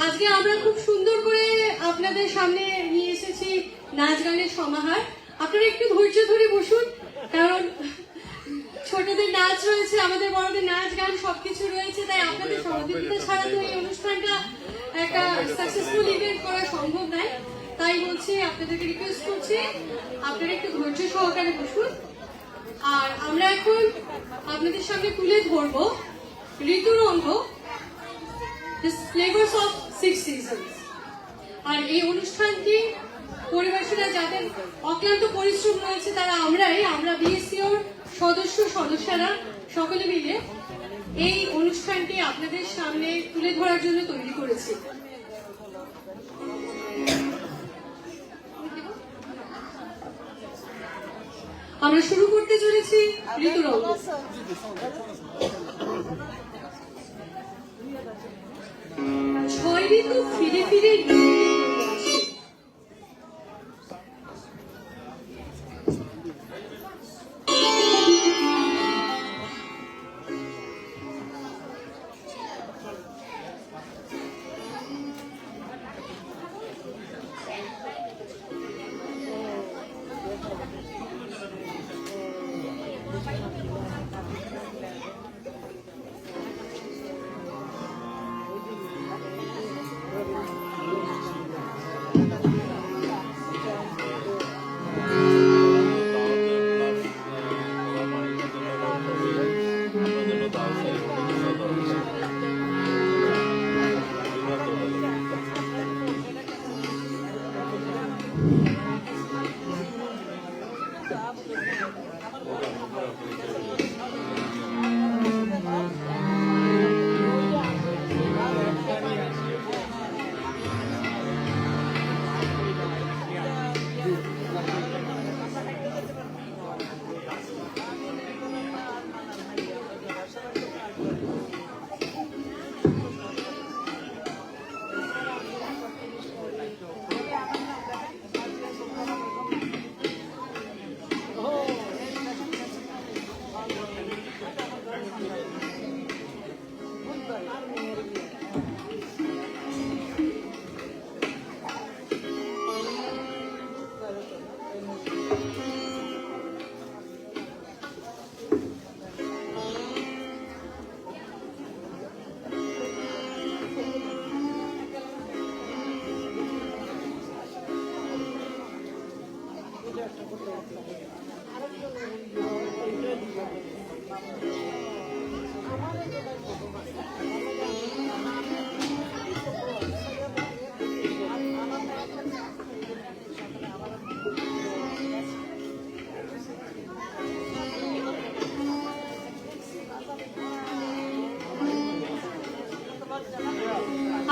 আজকে আমরা খুব সুন্দর করে আপনাদের সামনে নিয়ে এসেছি নাচ গানের সমাহার। আপনারা একটু ধৈর্য ধরে বসুন, কারণ ছোটদের নাচ রয়েছে, আমাদের বড়দের নাচ গান সবকিছু রয়েছে, তাই আপনাদের সহযোগিতা ছাড়া তো এই অনুষ্ঠানটা একটা সাকসেসফুল ইভেন্ট করা সম্ভব নয়। তাই বলছি, আপনাদেরকে রিকোয়েস্ট করছি আপনারা একটু ধৈর্য সহকারে বসুন। আর আমরা এখন আপনাদের সামনে তুলে ধরবো ঋতুরঙ্গ, The Flavors of Six Seasons। আর এই অনুষ্ঠানটি পরিবেশনা যাদের অক্লান্ত পরিশ্রম রয়েছে তারা আমরা বিএসসিওর সদস্যরা সকলে মিলে এই অনুষ্ঠানটি আপনাদের সামনে তুলে ধরার জন্য তৈরি করেছি। আমরা শুরু করতে চলেছি ঋতুরঙ্গ। ছয় ঋতু ফিরে ফিরে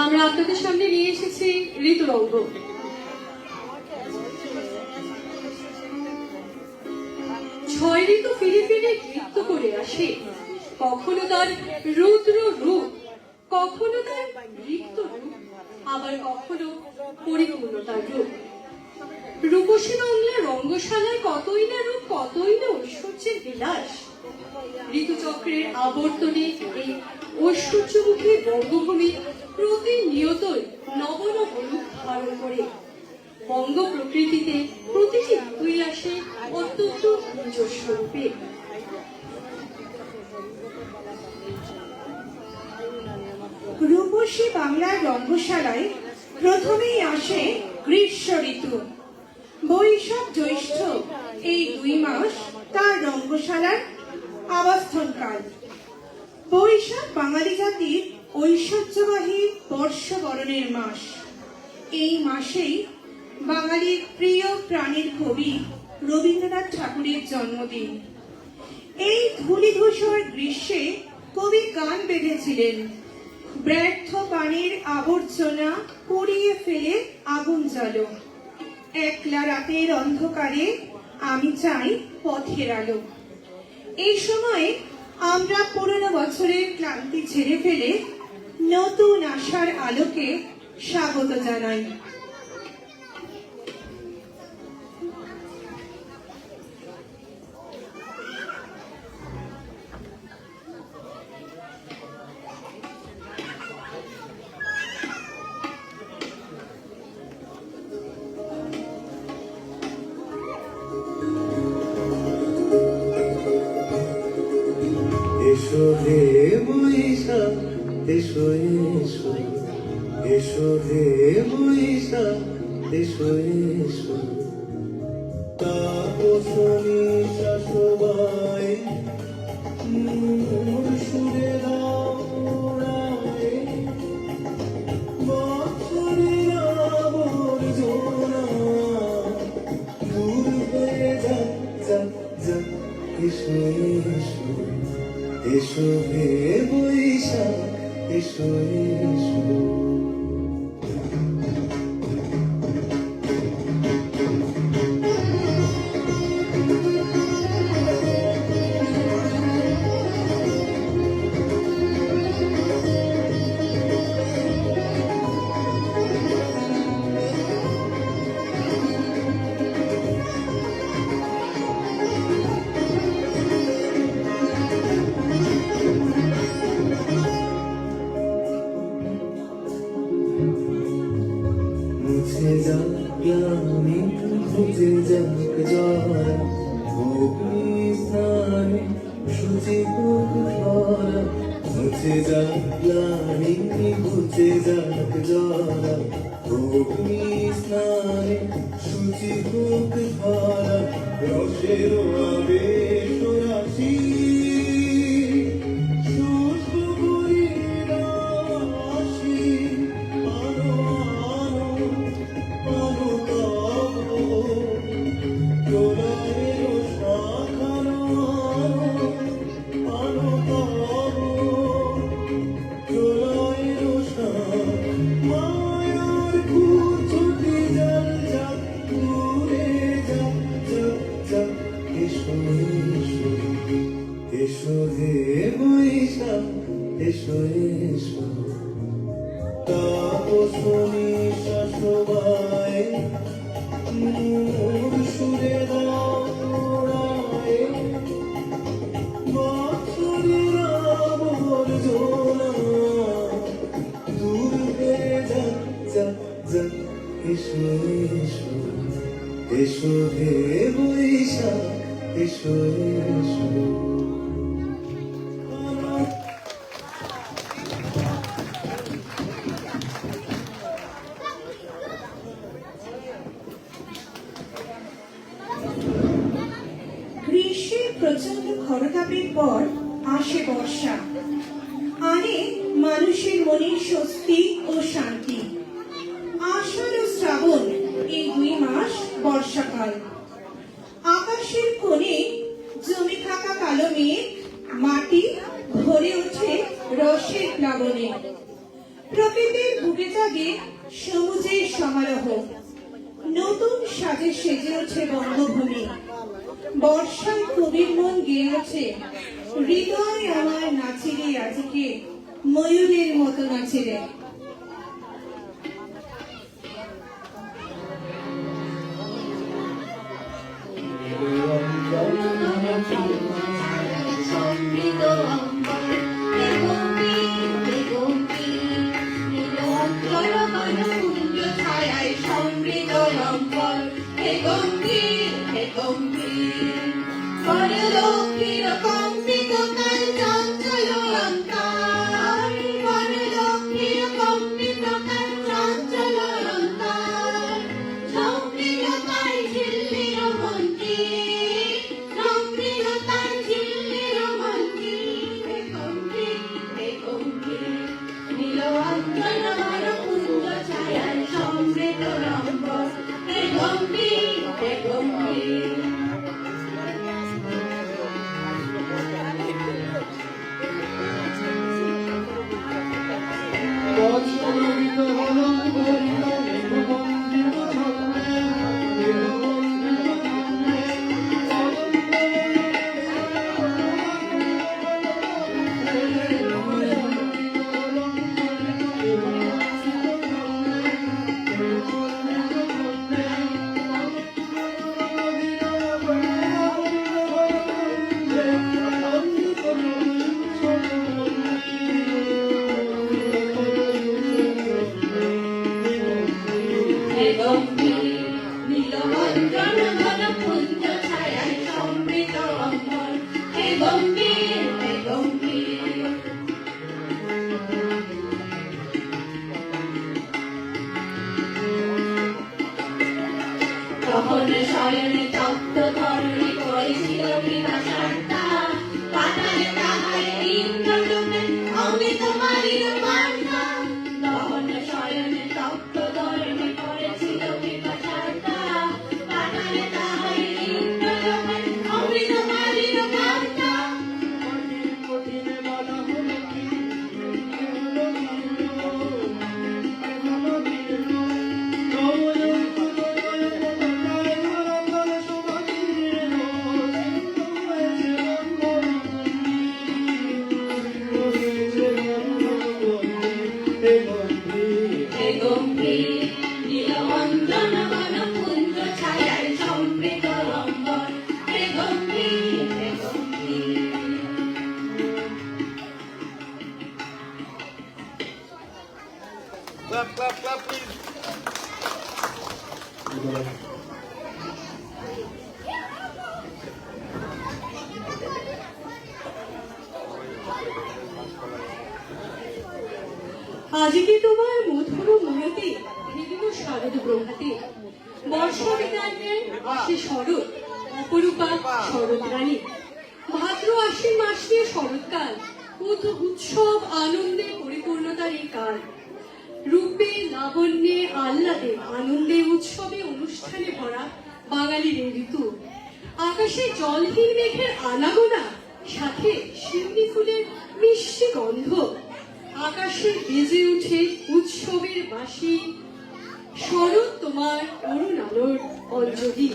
আমরা আপনাদের সামনে নিয়ে এসেছি ঋতুরঙ্গ। ছয় ঋতু ফিরে ফিরে নৃত্য করে আসে, কখনো তার রুদ্র রূপ, কখনো তার রিক্ত রূপ, আবার কখনো পরিপূর্ণতার রূপ। রূপসী বাংলা রঙ্গশালায় কতই না রূপ, কতই না ঐশ্বর্যের বিলাস। ঋতুচক্রের আবর্তনে এই ঐশ্বর্যমুখী বঙ্গভূমি প্রতিনিয়তই নব নব রূপ ধারণ করে। বঙ্গ প্রকৃতিতে প্রতিটি ঋতুই আসে অত্যন্ত নিজস্ব রূপে। রূপসী বাংলার রঙ্গশালায় প্রথমেই আসে গ্রীষ্ম ঋতু। বৈশাখ জ্যৈষ্ঠ এই 2 মাস তার রঙ্গশালার আবাসস্থলকাল। বৈশাখ বাঙালি জাতির ঐশ্বর্যবাহী বর্ষবরণের মাস। এই মাসেই বাঙালির প্রিয় প্রাণের কবি রবীন্দ্রনাথ ঠাকুরের জন্মদিন। এই ধূলিধূসর গ্রীষ্মে কবি গান বেঁধেছিলেন, ব্যর্থ পানির আবর্জনা পুড়িয়ে ফেলে আগুন জ্বালো, একলা রাতের অন্ধকারে আমি চাই পথের আলো। এই সময়ে আমরা পুরনো বছরের ক্লান্তি ছেড়ে ফেলে নতুন আশার আলোকে স্বাগত জানাই। এসো এসো এসো হে বৈশাখ এসো এসো তাপসনী সবাই সুরে রায় বছরের আবর্জনা দূর হয়ে যাক যাক যাক এসো এসো এসো হে বৈশাখ এসো এসো মুছে যাক গ্লানি খুঁজে যাক জরা অগ্নি স্নানে শুচি হোক ধরা মুছে যাক গ্লানি খুঁজে যাক জরা অগ্নি স্নানে শুচি হোক ধরা রসের আবেশ রাশি এসো হে বৈশাখ এসো এসো তাপসনী সবাই সুরে রায় বছরের আবর্জনা দূর হয়ে যাক যাক যাক এসো এসো এসো হে বৈশাখ এসো এসো গ্রীষ্মের প্রচন্ড খরতাপের পর আসে বর্ষা, আনে মানুষের মনে স্বস্তি ও শান্তি। আষাঢ় ও শ্রাবণ এই 2 মাস বর্ষাকাল। আকাশের কোণে জমে থাকা কালো মেঘ মাটি ভরে ওঠে রসের প্লাবনে। প্রকৃতির বুকে জাগে সবুজের সমারোহ, নতুন সাজে সেজে ওঠে বঙ্গভূমি। বর্ষায় কবির মন গেয়ে ওঠে, হৃদয় আমার নাচিরে আজকে ময়ূরের মতো নাচিরে। সমৃদ্ধ অম্বর হে গম্ভীর হে গম্ভীর নীল অঞ্চল বনকুঞ্জ ছায়ায় সমৃদ্ধ অম্বর হে গম্ভীর হে গম্ভীর বনলক্ষ্মীর কম্পিত কাল চঞ্চল অন্তর বনলক্ষ্মীর কম্পিত কাল চঞ্চল অন্তর সমৃদ্ধতায় ঝিল্লির মন্দির সমৃদ্ধতায় ঝিল্লির মন্দির হে গম্ভীর হে গম্ভীর নীল অঞ্চল বনকুঞ্জ ছায়ায় সমৃদ্ধ অম্বর হে গম্ভীর হে গম্ভীর হে গম্ভীর নীলবন্ধন বনকুঞ্জ ছায়ায় সমৃদ্ধ অম্বর হে গম্ভীর হে গম্ভীর লাবণ্য শয়নে তপ্ত ধরণী করেছিল বিপাশার্তা পাতালে তাহারে ইন্দ্রলোকে অমৃত মালির বার্তা লাবণ্য শয়নে তপ্ত ধরণী করেছিল বিপাশার্তা পাতালে তাহারে ইন্দ্রলোকে অমৃত মালির বার্তা হে গম্ভীর নীলবন্ধন বনকুঞ্জ ছায়ায় সমৃত অম্বর হে গম্ভীর হে গম্ভীর Clap, clap, clap, please. আজকে তোমার মধুর মূরতে ভিন্ন শারদ প্রভাতে বর্ষা বিদায় আসে শরৎ অপরূপা শরৎ রানী ভাদ্র আশ্বিন মাস নিয়ে শরৎকাল উৎসব আনন্দে পরিপূর্ণতার এই কাল রূপে লাবণ্যে আহ্লাদে আনন্দে উৎসবে অনুষ্ঠানে ভরা বাঙালির এই ঋতু আকাশে জলহীন মেঘের আনাগোনা সাথে শিউলি ফুলের মিষ্টি গন্ধ আকাশে বেজে উঠে উৎসবের বাঁশি শরৎ তোমার অরুণ আলোর অঞ্জলি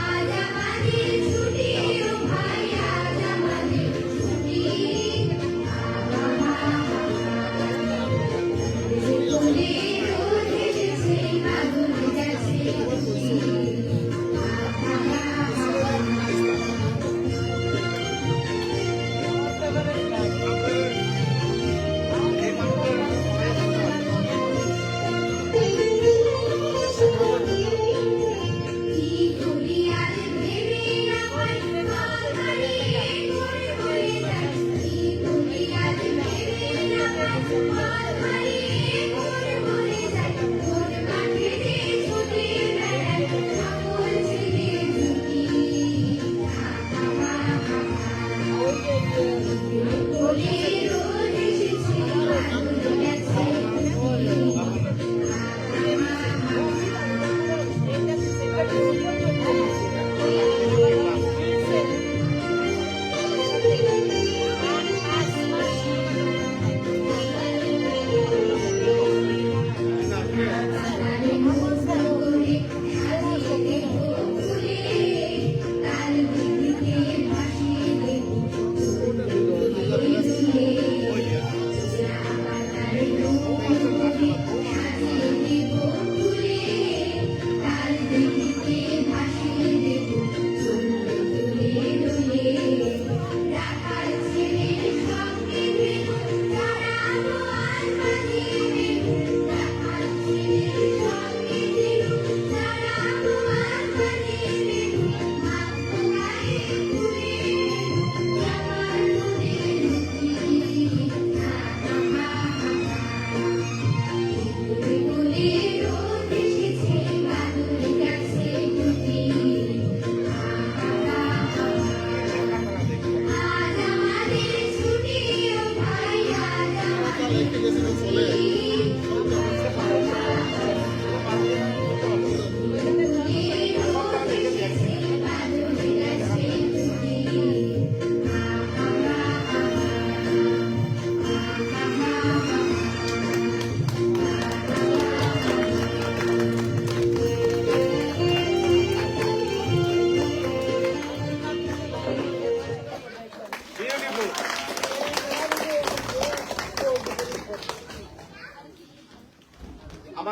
আজ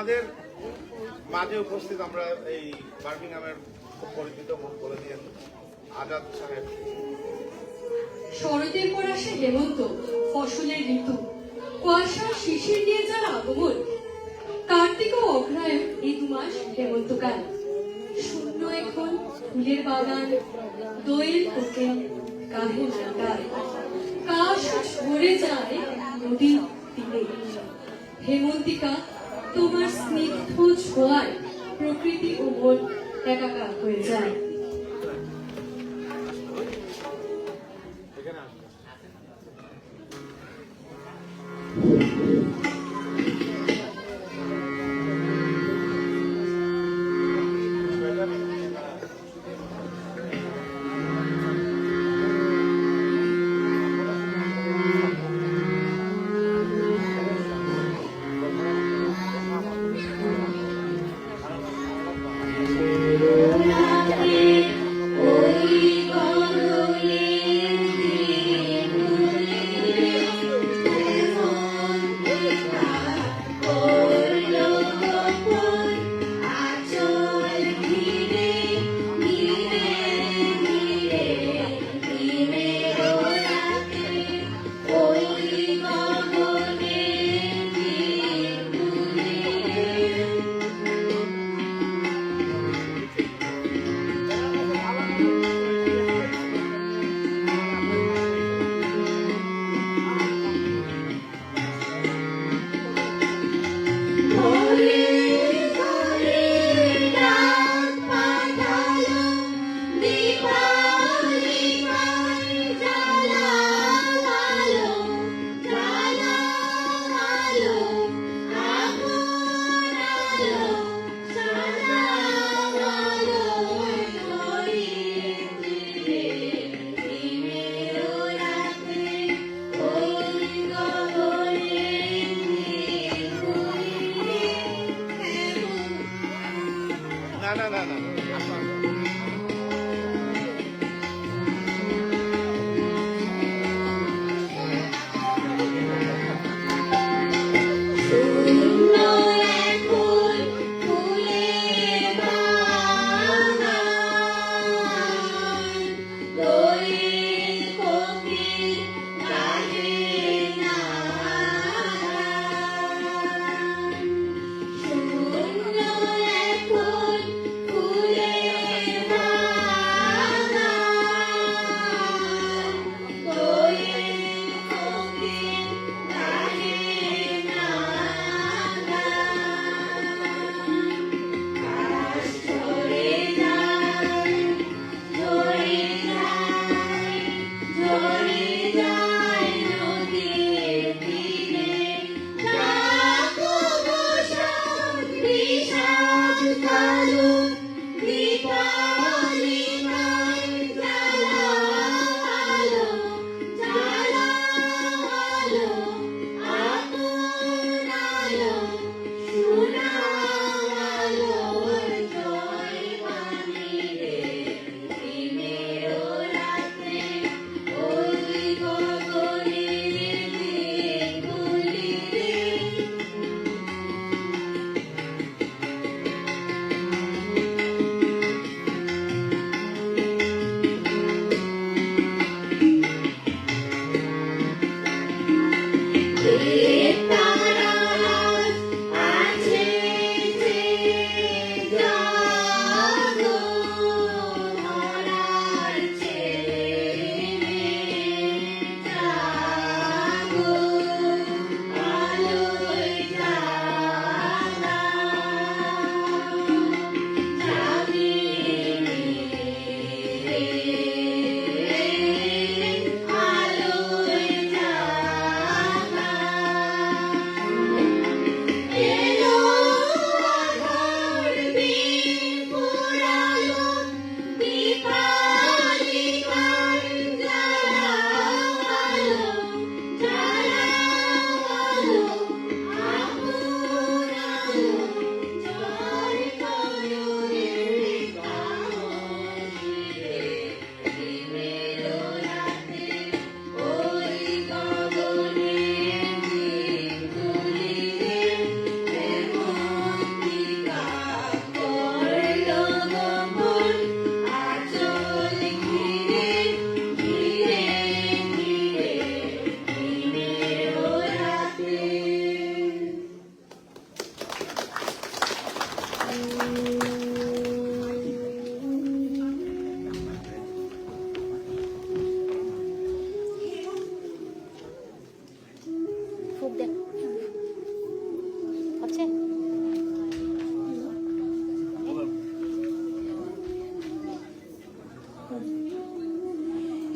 আমাদের মাঝে উপস্থিত আমরা এই বার্মিংহামের খুব পরিচিত মুখ বলে দিয়েন আজাদ সাহেব। শরতের পর আসে হেমন্ত, ফসলের ঋতু, কুয়াশা শিশির নিয়ে যার আগমন। কার্তিক ও অগ্রহায়ণ এই 2 মাস হেমন্তকাল। শূন্য এখন ফুলের বাগান, দোয়েল ওকে কাহে নাগাল। কাশ ঝরে যায় নদীর তীরে। হেমন্তিকা, তোমার স্নিগ্ধ ছোঁয়ায় প্রকৃতি ও মন একাকার হয়ে যায়। मेरे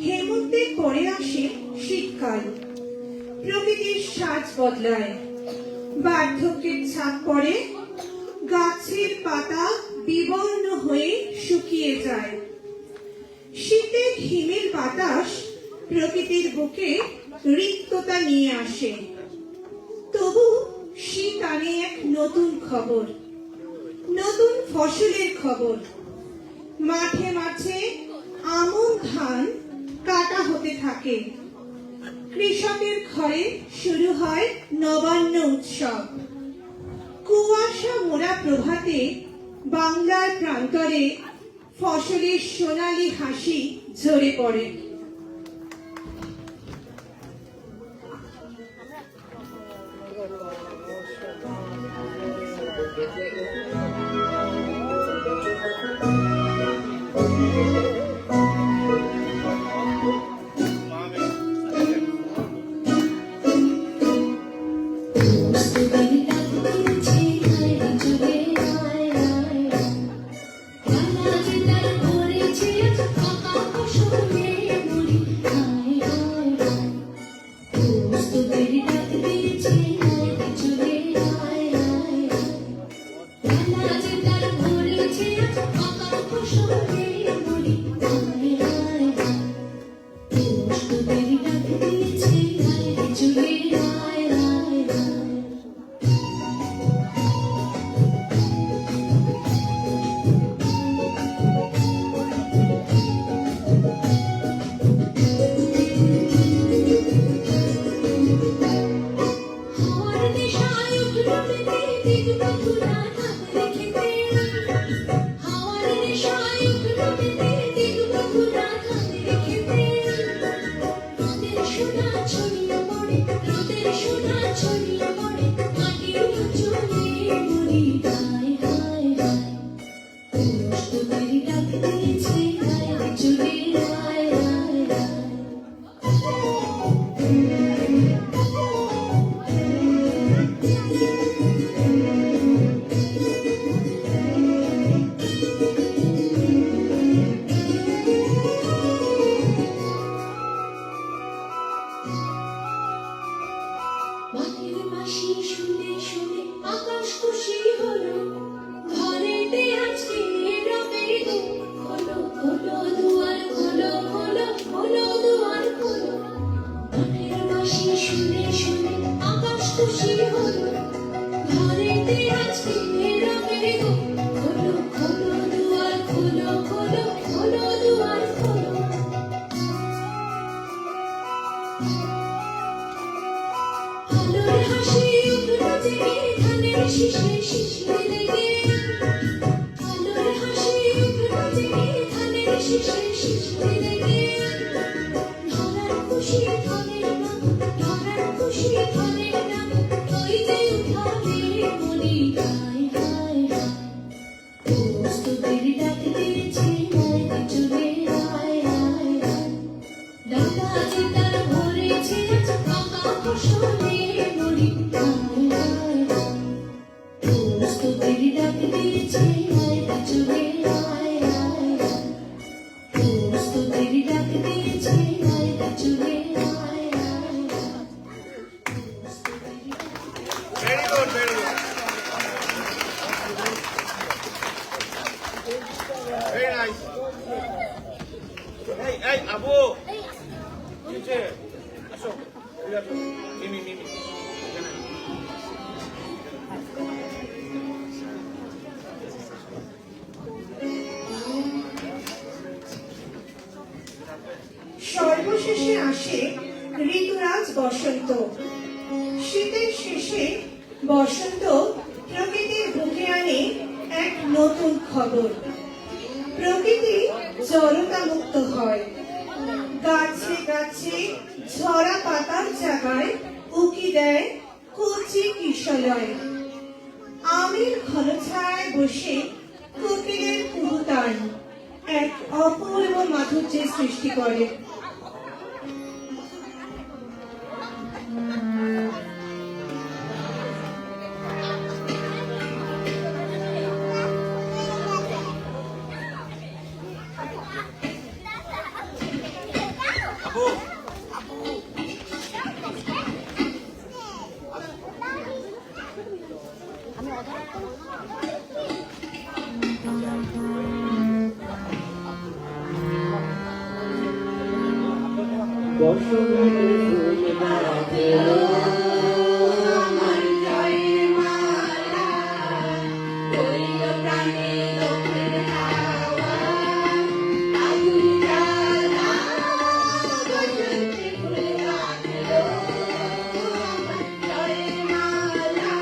হেমন্তের পরে আসে শীতকাল। প্রকৃতির সাজ বদলায়, বার্ধক্যের ছাপ পড়ে, গাছের পাতা বিবর্ণ হয়ে শুকিয়ে যায়। শীতের হিমেল বাতাস প্রকৃতির বুকে রিক্ততা নিয়ে আসে। তবু শীত আনে এক নতুন খবর, নতুন ফসলের খবর। মাঠে মাঠে আমন ধান কাটা হতে থাকে। কৃষকের ঘরে শুরু হয় নবান্ন উৎসব। কুয়াশা মোড়া প্রভাতে বাংলার প্রান্তরে ফসলের সোনালী হাসি ঝরে পড়ে। সর্বশেষে আসে ঋতুরাজ বসন্ত। শীতের শেষে বসন্ত প্রকৃতির বুকে আনে এক নতুন খবর। প্রকৃতি জড়তা মুক্ত হয়। গাছে গাছে ঝরা পাতার জায়গায় উকি দেয় কচি কিশলয়। আমের ঘন ছায়ায় বসে কোকিলের কুহুতান এক অপূর্ব মাধুর্যের সৃষ্টি করে। বসন্তে ফুল গাঁথলো আমার জয়ের মালা হইল প্রাণে লোকের হাওয়া আগুন জ্বালা বসন্তে ফুল গাঁথলো আমার জয়ের মালা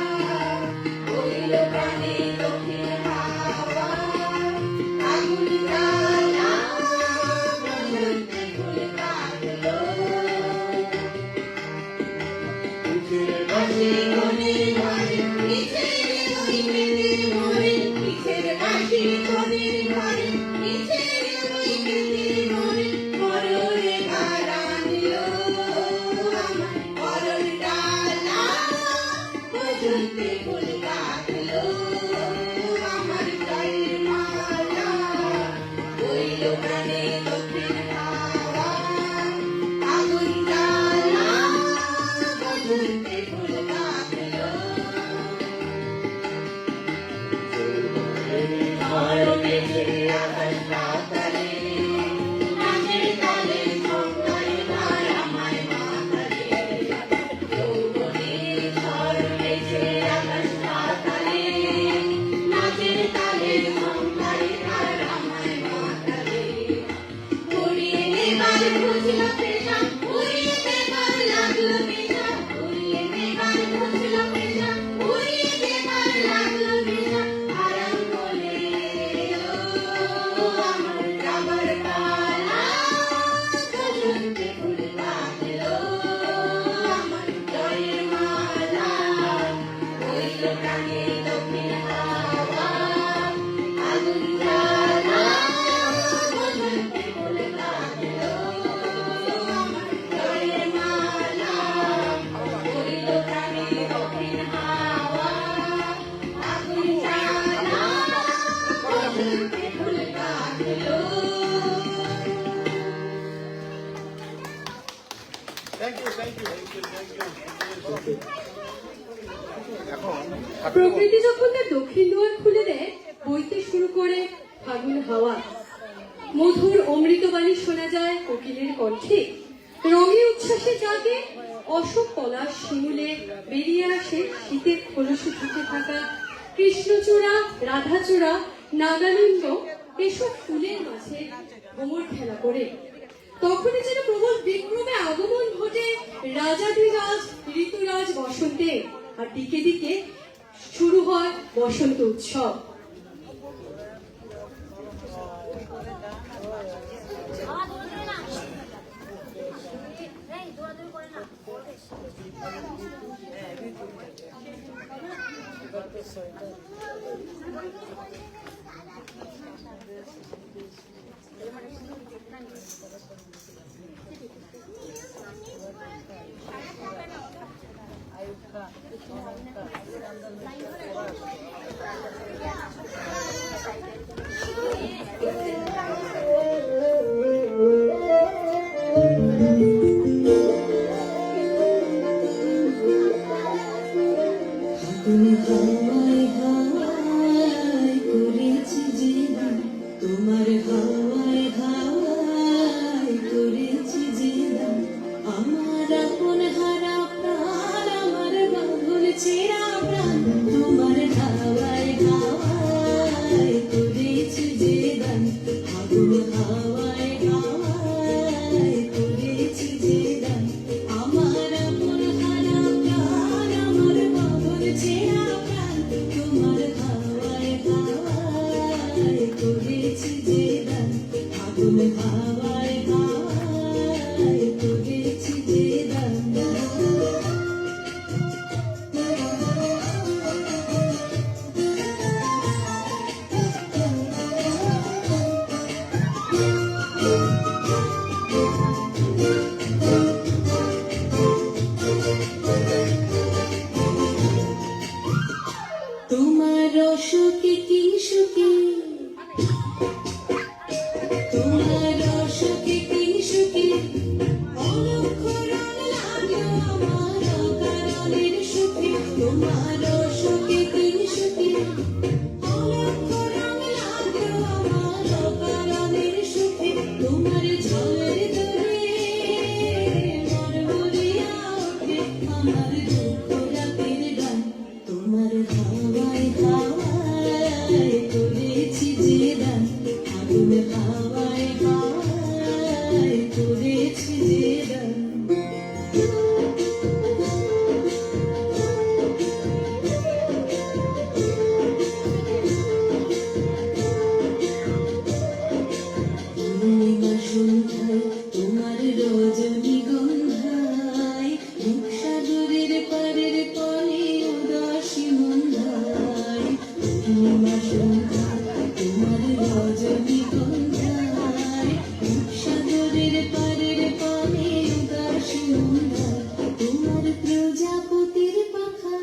হইল প্রাণে লোকের হাওয়া আগুন জ্বালা বসন্তে ফুল গাঁথলো উঠে বাঁশি কোনে ঘরে নিচের ওই মেয়েদের মোড়ে নিচের বাঁশি কোনে ঘরে নিচের ওই মেয়েদের মোড়ে মররে গারান লো আমার মরর ডালা বসন্তে ফুল গাঁথলো আমার জয়ের মালা হইল প্রাণে লোকের হাওয়া আগুন জ্বালা বসন্তে ফুল গাঁথলো ঝড় মেঘে আকাশ পাতালে নাচের তালে সন্ধ্যায় ধার আমায় মাতালে যৌবনে ঝড় মেঘে আকাশ পাতালে নাচের তালে সন্ধ্যায় ধার আমায় মাতালে উড়িয়ে নেবার খুঁজল পেশা উড়িয়ে নেবার লাগলো পেশা উড়িয়ে নেবার খুঁজল পেশা উড়িয়ে নেবার লাগলো পেশা আরাম বলে এলো আমার যাবার পালা বসন্তে ফুল গাঁথলো আমার জয়ের মালা হইল প্রাণে লোকের হাওয়া আগুন জ্বালা বসন্তে ফুল গাঁথলো আমার জয়ের মালা হইল প্রাণে লোকের হাওয়া আগুন জ্বালা বসন্তে ফুল গাঁথলো থ্যাংক ইউ এখন প্রকৃতি যখন তার দক্ষিণ দুয়ার খুলে দেয় বইতে শুরু করে ফাগুন হাওয়া মধুর অমৃতবাণী শোনা যায় কোকিলের কণ্ঠে রঙে উচ্ছ্বাসে জাগে অশোক পলাশ শিমুলে বেরিয়ে আসে শীতের খোলসে ঢুকে থাকা কৃষ্ণচূড়া রাধাচূড়া নাগানন্দ এসব ফুলের মাঝে ভ্রমর খেলা করে তখনই যেন প্রবল বিক্রমে আগমন ঘটে রাজাধিরাজ ঋতুরাজ বসন্তে আর দিকে দিকে শুরু হয় বসন্ত উৎসব তুমি হাওয়ায় হাওয়ায় করেছি জীবন তোমার হাওয়ায় হাওয়ায় করেছি যে দান পূর্ণিমা সন্ধ্যায় তোমার রজনীগন্ধায় রূপসাগরের পারের তলে উদাসী মন্ধায় পূর্ণিমা সন্ধ্যায় তোমার রজনীগন্ধায় রূপসাগরের পারের তলে উদাসী মন্ধায় তোমার প্রজাপতির পাখা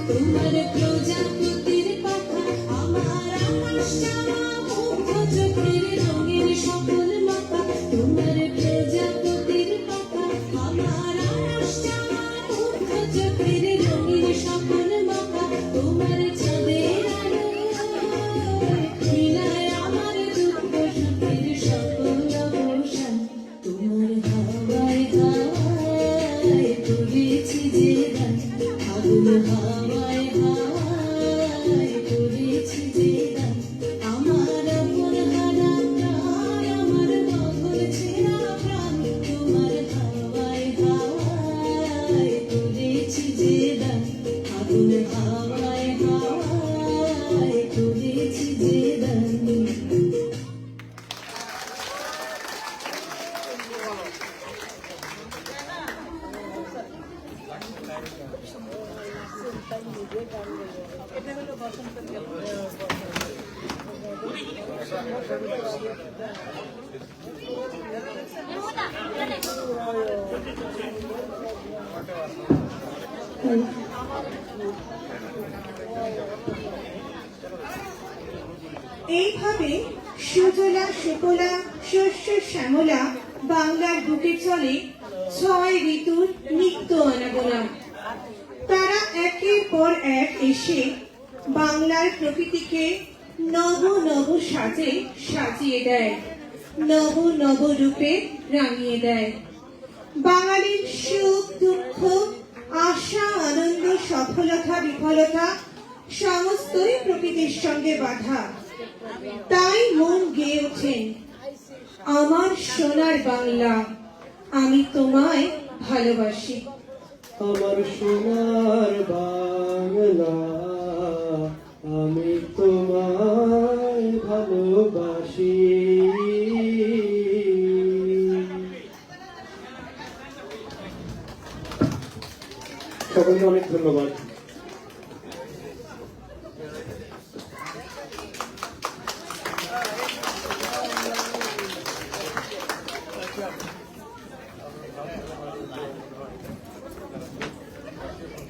তোমার প্রজাপতির পাখা আমার আকাশ চাওয়া মুগ্ধ চোখের রঙের সকল মাখা তোমার প্রজাপতির পাখা আমার আকাশ চাওয়া মুগ্ধ চোখের রঙের সকল মাখা তোমার চাঁদের আলোয় মিলায় আমার দুঃখ সুখের সকল অবসান তোমার হাওয়ায় হাওয়ায় করেছি যে গান আগুন হাওয়ায় হাওয়ায় করেছি যে গান আমার আপন হারা প্রাণ আমার পাগল ছেঁড়া প্রাণ তোমার হাওয়ায় হাওয়ায় করেছি যে গান আগুন হাওয়ায় হাওয়ায় করেছি যে গান এইভাবে সুজলা সুফলা শস্য শ্যামলা বাংলার বুকে চলে 6 ঋতুর নিত্য আনাগোনা। তারা একের পর এক এসে বাংলার প্রকৃতিকে নব নব সাজে সাজিয়ে দেয়, নব নব রূপে রাঙিয়ে দেয়। বাঙালির সুখ দুঃখ আশা আনন্দ সফলতা বিফলতা সমস্তই প্রকৃতির সঙ্গে বাঁধা। তাই মন গেয়ে ওঠেন আমার সোনার বাংলা, আমি তোমায় ভালোবাসি। আমার সোনার বাংলা, আমি তোমায় ভালোবাসি। সকলকে অনেক ধন্যবাদ।